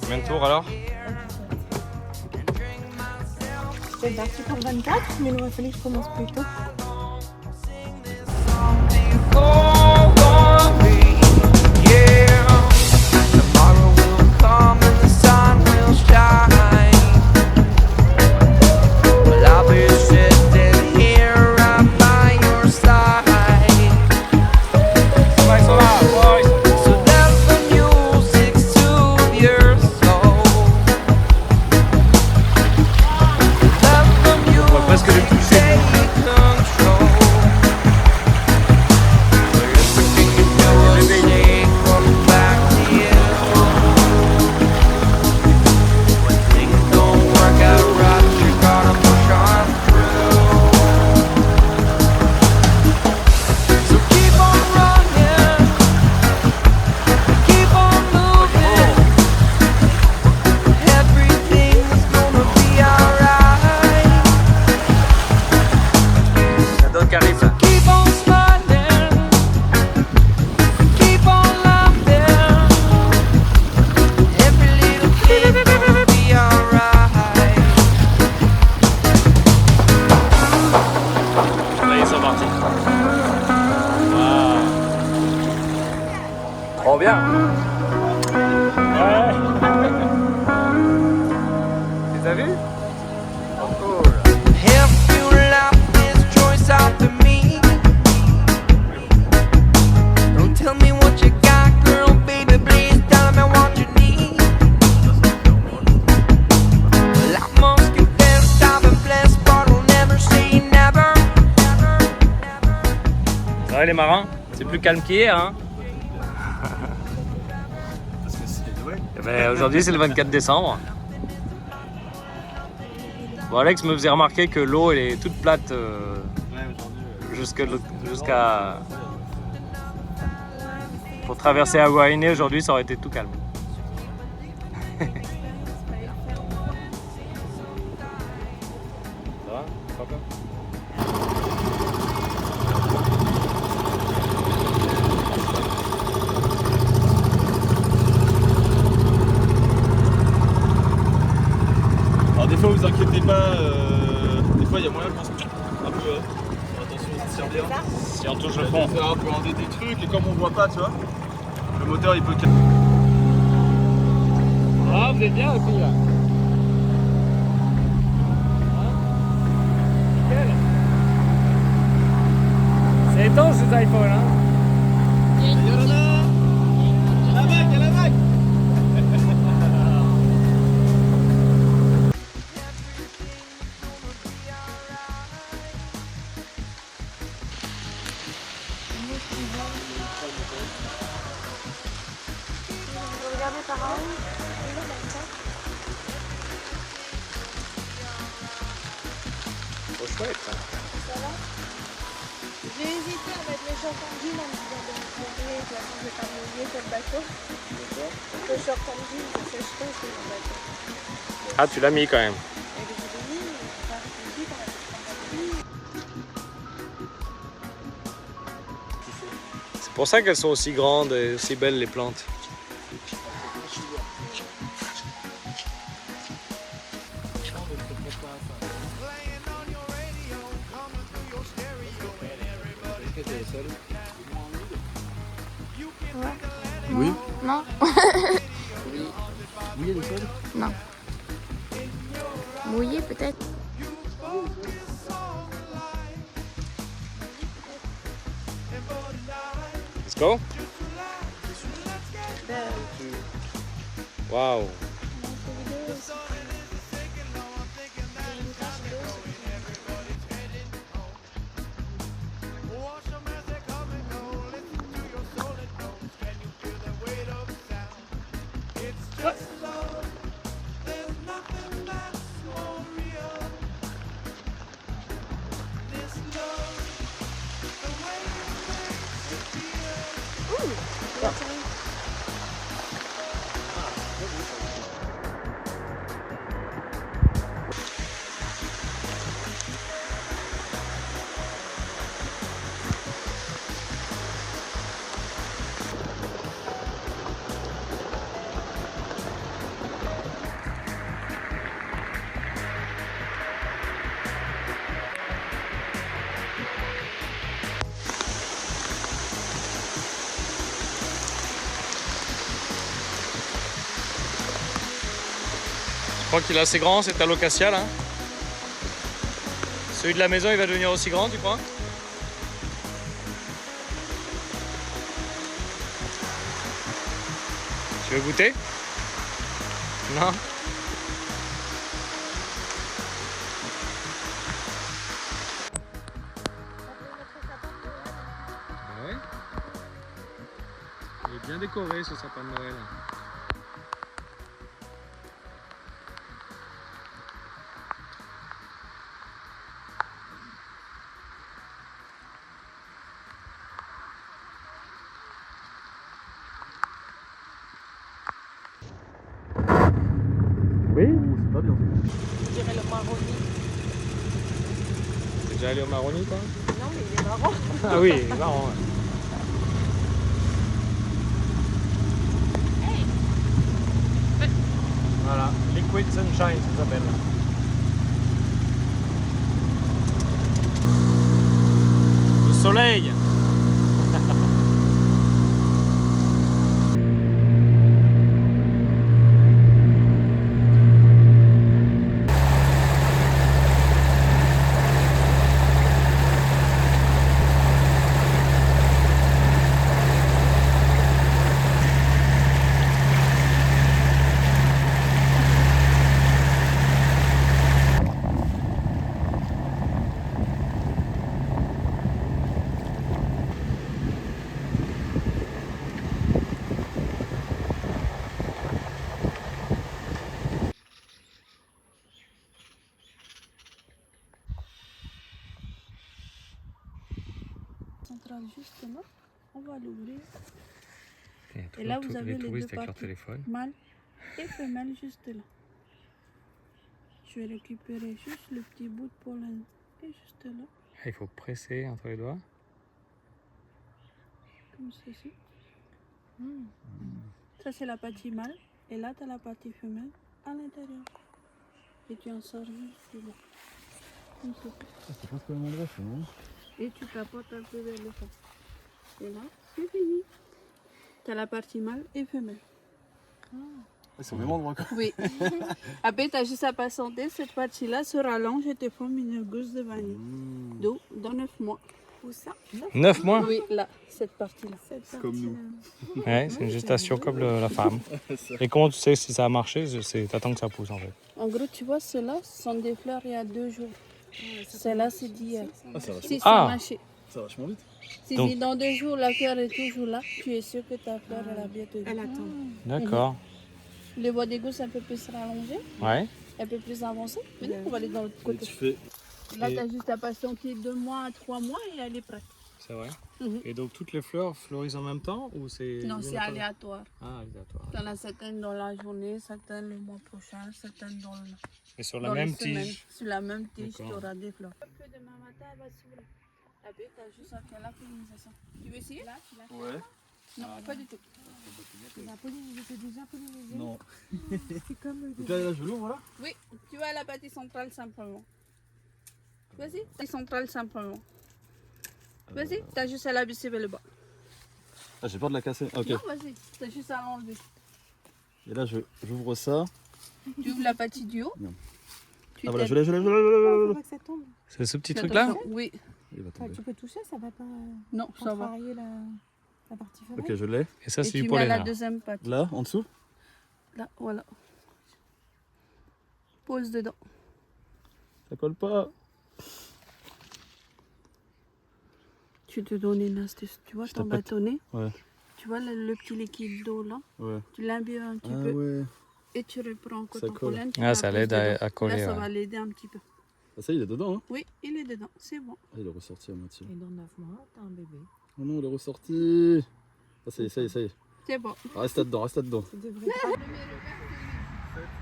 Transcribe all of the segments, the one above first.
Combien de tours alors? J'étais partie pour 24, mais il aurait fallu que je commence plus tôt. Trop bien. Ouais. Tu les as vus? Oh, cool. Ça va les marins? C'est plus calme qu'hier, hein? Ben, aujourd'hui c'est le 24 décembre. Bon, Alex me faisait remarquer que l'eau elle est toute plate jusqu'à... Pour traverser Aguainé aujourd'hui ça aurait été tout calme. Ça va? Papa? Des fois, vous inquiétez pas, des fois il y a moyen qu'on se pique un peu. Attention, on se tire bien. Si on touche le fond. On peut avoir des trucs et comme on voit pas, tu vois, le moteur il peut. Ah, vous êtes bien les filles là. Nickel. C'est étanche ces iPhones, hein. Il y a la vague, il y a la vague. Regardez par là. Trop chouette. Ça va? J'ai hésité à mettre les shorts en jean en me disant de me mouiller, de toute façon je vais pas mouiller sur le bateau. Le short en jean, je sèche pas sur le bateau. Ah, tu l'as mis quand même. Et je l'ai mis, mais j'ai pas réfléchi quand même. C'est pour ça qu'elles sont aussi grandes et aussi belles les plantes. Oui. Non. Mouiller le sol? Non. Mouillé peut-être. Let's go. Waouh. crois qu'il est assez grand cet alocasia là. Celui de la maison il va devenir aussi grand, tu crois? Tu veux goûter? Non? Ouais. Il est bien décoré ce sapin de Noël. Oui? C'est pas bien. Je dirais le marronnier. T'es déjà allé au Maroni toi? Non, mais il est marrant. Ah oui, il est marrant. Ouais. Voilà, Liquid Sunshine ça s'appelle. Le soleil. Centrale juste là, on va l'ouvrir. Et là, vous avez les touristes deux avec leur parties. téléphone. Mâle et femelle juste là. Je vais récupérer juste le petit bout de pollen et juste là, Il faut presser entre les doigts. comme ceci. Ça c'est la partie mâle et là tu as la partie femelle à l'intérieur. Et tu en sors juste là. Comme ceci. C'est pas ce que le même endroit, c'est non? Et tu tapotes un peu vers le fond. Et là, c'est fini. Tu as la partie mâle et femelle. C'est au même endroit quoi. Oui. Après, tu as juste à patienter. Cette partie-là se rallonge et te forme une gousse de vanille. D'eau dans 9 mois. Où ça? 9 mois? Oui, là, cette partie-là. C'est comme nous. Ouais, c'est une gestation comme la femme. Et comment tu sais si ça a marché? T'attends que ça pousse en fait. En gros, tu vois, ceux-là sont des fleurs il y a 2 jours. Celle-là, c'est d'hier. Ah, ça va, Si Ah. ça a marché. ça va vachement vite. Si Donc- dans 2 jours, la fleur est toujours là, tu es sûr que ta fleur, elle a bientôt. Elle attend. D'accord. Les voies des gousses un peu plus rallongées, Ouais. un peu plus avancées. Venez, on va aller dans l'autre Et côté. tu fais. Là, Et- tu as juste à patienter 2 mois à 3 mois et elle est prête. C'est vrai. Mhm. Et donc toutes les fleurs fleurissent en même temps ou c'est... Non, c'est aléatoire. Ah, aléatoire. Tu en as certaines dans la journée, certaines le mois prochain, certaines dans le Et sur la dans même les semaines. tige. Sur la même tige, tu D'accord. auras des fleurs. Que demain matin, elle va s'ouvrir. Après, tu as juste à faire la pollinisation. Tu veux essayer? Là, tu l'as fait? Ouais. Non, pas du tout. Non. Donc là, je l'ouvre là. Oui, tu vas à la partie centrale simplement. Vas-y, partie centrale simplement. Vas-y, tu as juste à la baisser vers le bas. Ah, j'ai peur de la casser. Ok. Non, vas-y, tu as juste à l'enlever. Et là, j'ouvre ça. Tu ouvres la partie du haut. Non. Tu Ah voilà, tapes. je l'ai. Faut pas que ça tombe. C'est ce petit Fais truc là? attention. Oui, Il va Enfin, tomber. tu peux toucher, ça va pas non, ça va. contrarier la partie femelle. Ok, je l'ai. Et ça Et c'est tu du mets à pollen la là. deuxième partie. Là, en dessous. Là, voilà. Pose dedans. Ça colle pas. Tu te donnes une astuce. Tu vois Je ton tapote. bâtonnet. Ouais. Tu vois le petit liquide d'eau là. Ouais. Tu l'imbibes un petit Ah peu ouais. et tu reprends encore Ça ton colle. pollen. tu Ah, ça la poses l'aide dedans. à coller. Là, ça Ouais. va l'aider un petit peu. Ah, ça, il est dedans. Hein. Oui, il est dedans. C'est bon. Ah, il est ressorti à moitié. Et dans 9 mois, t'as un bébé. Oh non, il est ressorti. Ah, ça y est, ça y est, ça y est. C'est bon. Ah, reste là-dedans, reste là-dedans. Ça devrait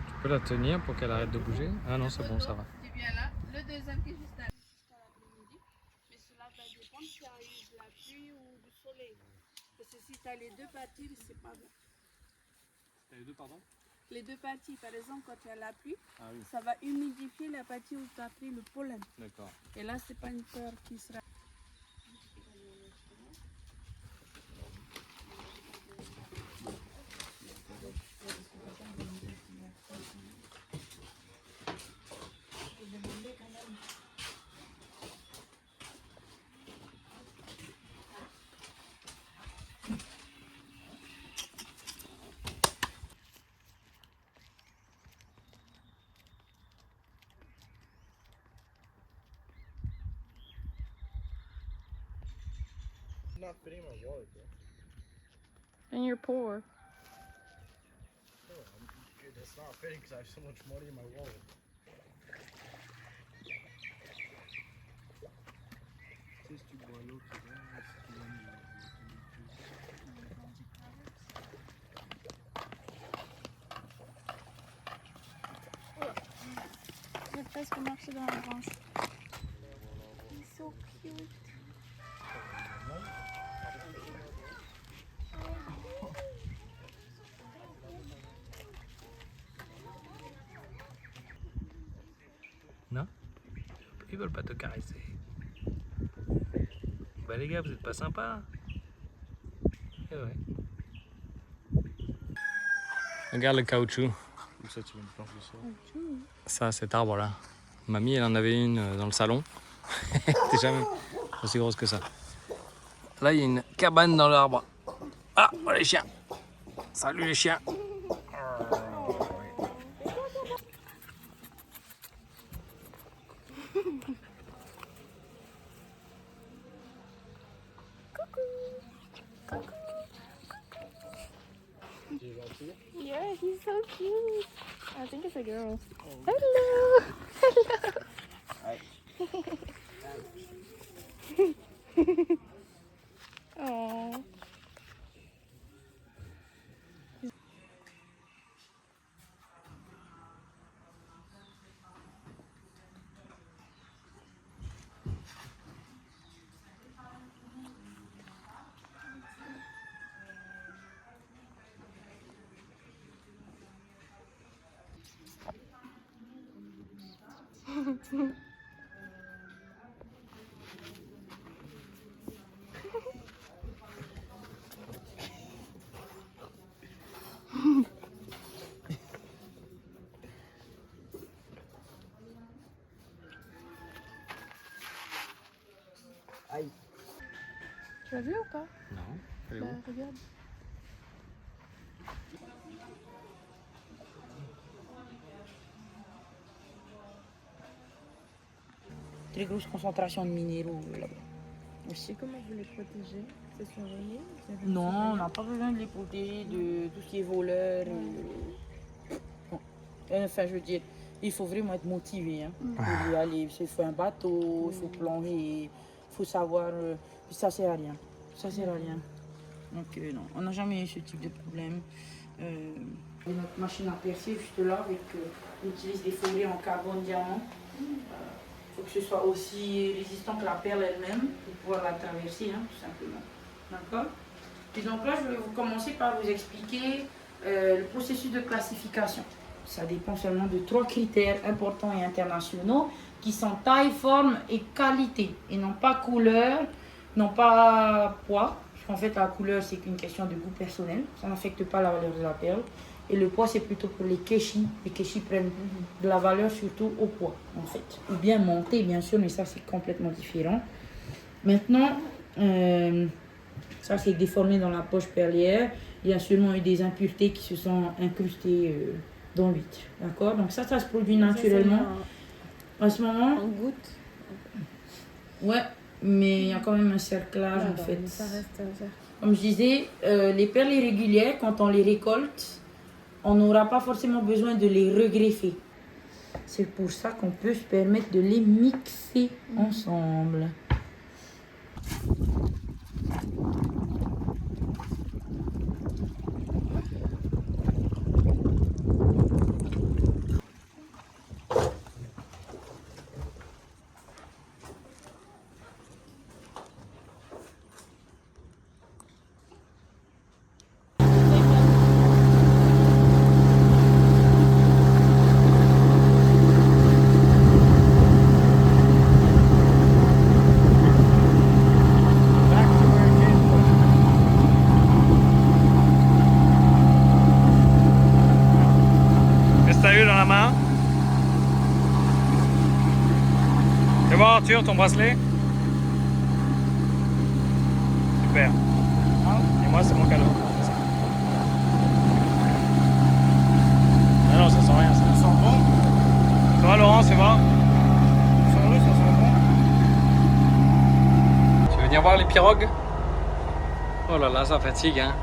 Tu peux la tenir pour qu'elle arrête de bouger? Ah non, c'est bon, ça va. Tu viens là. Le deuxième qui est juste là. Jusqu'à l'après-midi. Mais cela va dépendre s'il y a eu de la pluie ou du soleil. Parce que si tu as les deux parties, c'est pas bon. Les deux, pardon? Les deux parties, par exemple, quand il y a la pluie, Ah oui, ça va humidifier la partie où tu as pris le pollen. d'accord. Et là, c'est pas une fleur qui sera. not fitting my wallet, bro. And you're poor. Oh, dude, that's not fitting because I have so much money in my wallet. J'ai presque marché dans la branche. He's so cute. Non? Ils veulent pas te caresser. Bah les gars, vous êtes pas sympas. Eh ouais. Regarde le caoutchouc. Comme ça, tu vas me planter ça. Ça, cet arbre-là. Mamie, elle en avait une dans le salon. Elle était jamais aussi grosse que ça. Là, il y a une cabane dans l'arbre. Ah, voilà les chiens. Salut les chiens. Yeah, he's so cute. I think it's a girl. Hello. Hello. Oh. Aïe. Tu l'as vu ou pas? Non, elle est Bah, où? regarde. Très grosse concentration de minéraux là-bas. Et comment vous les protégez? C'est surveillé? Vous avez Non, on surveillé? n'a pas besoin de les protéger de tout ce qui est voleur. Bon. Enfin, je veux dire, il faut vraiment être motivé pour y aller. Il faut un bateau, il faut plonger, il faut savoir. Ça sert à rien. Ça sert à rien. Donc, non, on n'a jamais eu ce type de problème. Notre machine à percer, juste là, avec, on utilise des forêts en carbone diamant. Il faut que ce soit aussi résistant que la perle elle-même pour pouvoir la traverser, tout simplement. D'accord? Et donc là, je vais vous commencer par vous expliquer le processus de classification. Ça dépend seulement de 3 critères importants et internationaux qui sont taille, forme et qualité. Et non pas couleur, non pas poids. Parce qu'en fait, la couleur, c'est qu'une question de goût personnel. Ça n'affecte pas la valeur de la perle. Et le poids, c'est plutôt pour les kéchis. Les kéchis prennent de la valeur surtout au poids, en fait. Ou bien monter, bien sûr, mais ça, c'est complètement différent. Maintenant, ça, c'est déformé dans la poche perlière. Il y a sûrement eu des impuretés qui se sont incrustées dans l'huître. D'accord? Donc ça se produit naturellement. En ce moment, En goutte. ouais, mais il y a quand même un cerclage, en fait. Ça reste. Comme je disais, les perles irrégulières, quand on les récolte, on n'aura pas forcément besoin de les regreffer. C'est pour ça qu'on peut se permettre de les mixer ensemble. Qu'est-ce que t'as eu dans la main? C'est bon Arthur, ton bracelet? Super. Et moi c'est mon cadeau. Ah non, ça sent rien ça. Ça sent bon. Ça va Laurent, c'est bon? Ça sent bon. Tu veux venir voir les pirogues? Oh là là, ça fatigue, hein.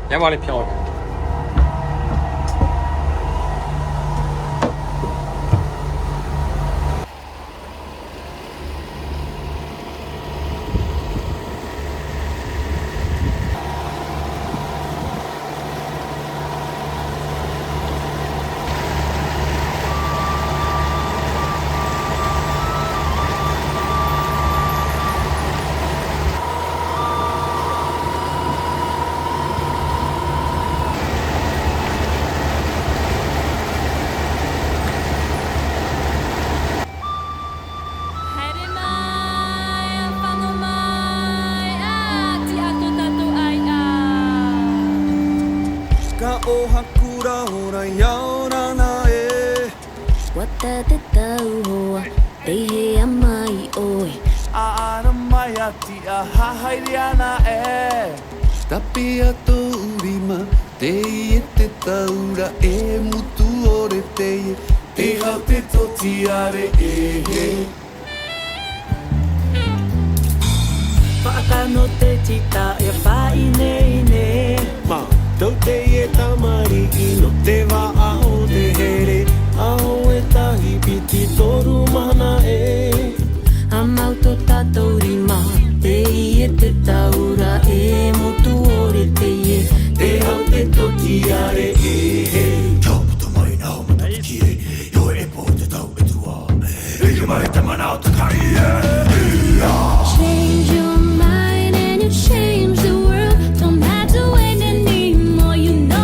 Viens voir les pirogues. O hakura ora yaora na e Wata te tau hoa, te he amai oe. Aara mai ati a hahairi ana e Tapi ato urima te i e te taura e mutu ore te i Te hau te totiare e he Whaakano te tita e whai nei ne Ma, tau te e tamari ino te wa aho te here Aho e tahi piti toru mana e A mauto tātou rima, te i e te taura e mutu ore te i Te hau te totiare e he Tau puta mai nao mataki ki e Yo e po te tau e tua E ke mai te manao te kai e Change your mind and you change the world. Don't have to wait anymore, you know.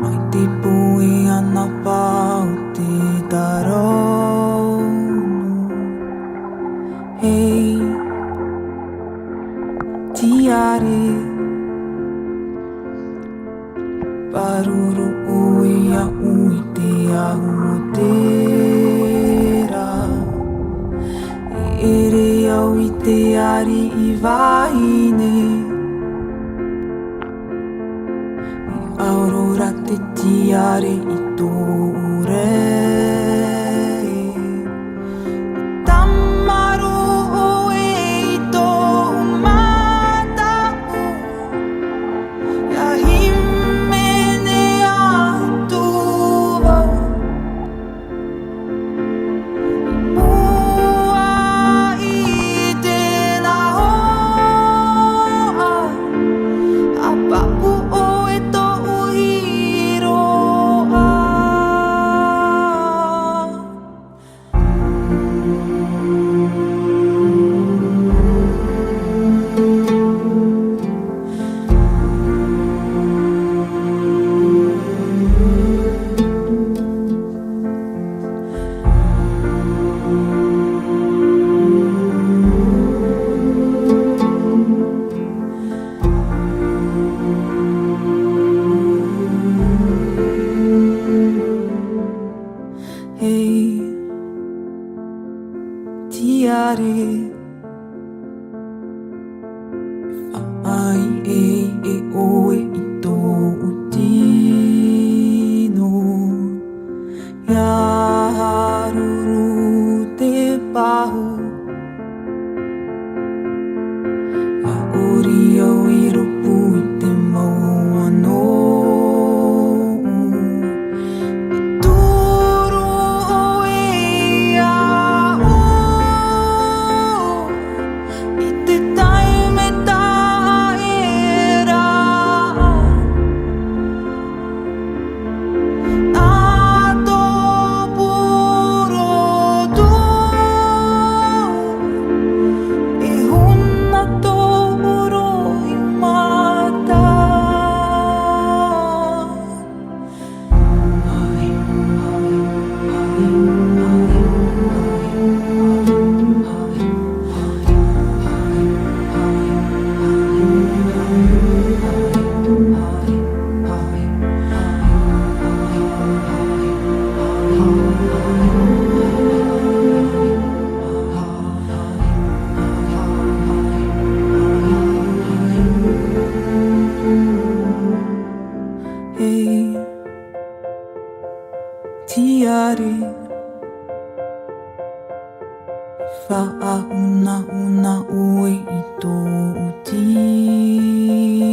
mai te pui ana pau te tarono. Hei, tiare, paruru ui a ui te ahu o tera. E ere au i te ari i wahine, i aurora te tiare i tō rei. Tamaru oe i tō matau, ia himene atu wau. Mua i tēnā hoa, a papu oe tō uhiroa. Hei, tiare, whaai e oe i tō tino. Ia haruru te pahu, ia ori au i rupu i te mauano. Turu oe au i te taime tā era. Nā tō purotu e huna tō uro i mata. Hei, tiare, whaahuna una ue i tō tino.